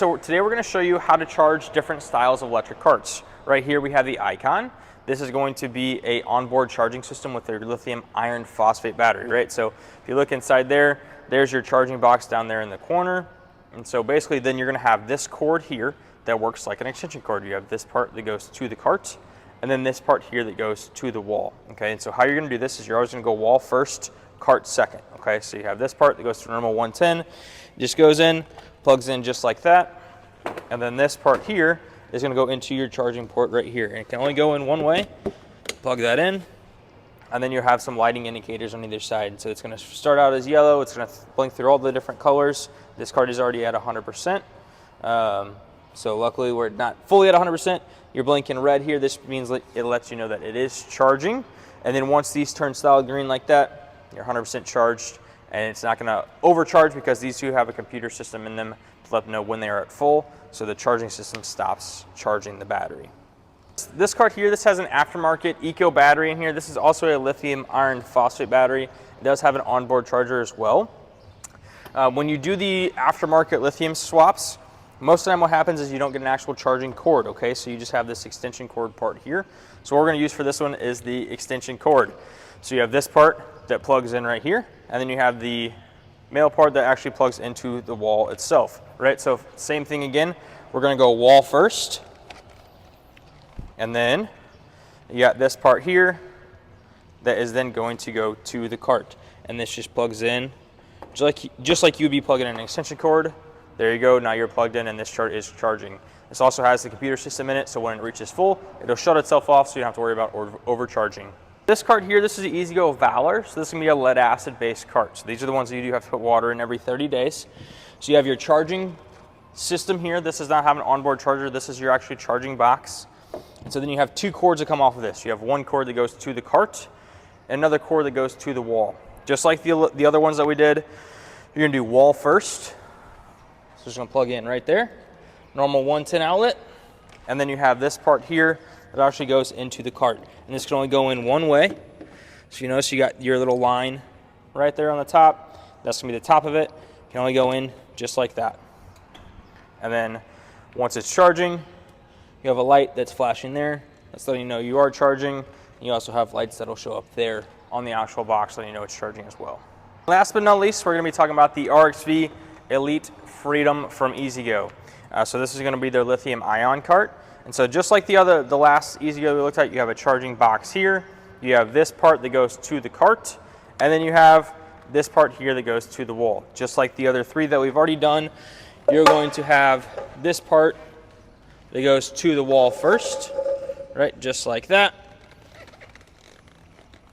So today we're going to show you how to charge different styles of electric carts. Right here we have the Icon. This is going to be a onboard charging system with their lithium iron phosphate battery, right? So if you look inside there, there's your charging box down there in the corner. And so basically then you're going to have this cord here that works like an extension cord. You have this part that goes to the cart, and then this part here that goes to the wall, okay? And so how you're going to do this is you're always going to go wall first, cart second, okay? So you have this part that goes to normal 110, it just goes in, plugs in just like that, and then this part here is going to go into your charging port right here, and it can only go in one way. Plug that in, and then you have some lighting indicators on either side. So it's going to start out as yellow, it's going to blink through all the different colors. This cart is already at 100%, so luckily we're not fully at 100%. You're blinking red here, this means it lets you know that it is charging, and then once these turn solid green like that, you're 100% charged, and it's not going to overcharge because these two have a computer system in them to let them know when they are at full, so the charging system stops charging the battery. This cart here, this has an aftermarket eco battery in here. This is also a lithium iron phosphate battery. It does have an onboard charger as well. When you do the aftermarket lithium swaps, most of the time what happens is you don't get an actual charging cord, okay? So you just have this extension cord part here. So what we're going to use for this one is the extension cord. So you have this part that plugs in right here, and then you have the male part that actually plugs into the wall itself, right? So same thing again, we're going to go wall first, and then you got this part here that is then going to go to the cart, and this just plugs in just like you'd be plugging in an extension cord. There you go, now you're plugged in and this chart is charging. This also has the computer system in it, so when it reaches full, it'll shut itself off so you don't have to worry about overcharging. This cart here, this is the E-Z-GO Valor, so this is going to be a lead acid based cart. So these are the ones that you do have to put water in every 30 days. So you have your charging system here. This does not have an onboard charger, this is your actually charging box. And so then you have two cords that come off of this. You have one cord that goes to the cart, and another cord that goes to the wall. Just like the other ones that we did, you're going to do wall first. So just going to plug in right there, normal 110 outlet, and then you have this part here that actually goes into the cart, and this can only go in one way. So you notice you got your little line right there on the top. That's going to be the top of it. It can only go in just like that. And then once it's charging, you have a light that's flashing there. That's letting you know you are charging. And you also have lights that'll show up there on the actual box letting you know it's charging as well. Last but not least, we're going to be talking about the RXV Elite Freedom from E-Z-GO. So this is going to be their lithium ion cart. And so just like the last E-Z-GO we looked at, you have a charging box here. You have this part that goes to the cart, and then you have this part here that goes to the wall. Just like the other three that we've already done, you're going to have this part that goes to the wall first, right? Just like that.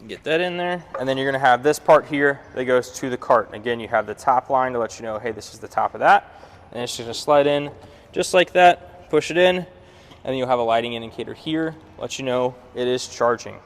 Get that in there, and then you're going to have this part here that goes to the cart. Again, you have the top line to let you know, hey, this is the top of that, and it's just going to slide in just like that, push it in, and then you'll have a lighting indicator here, let you know it is charging.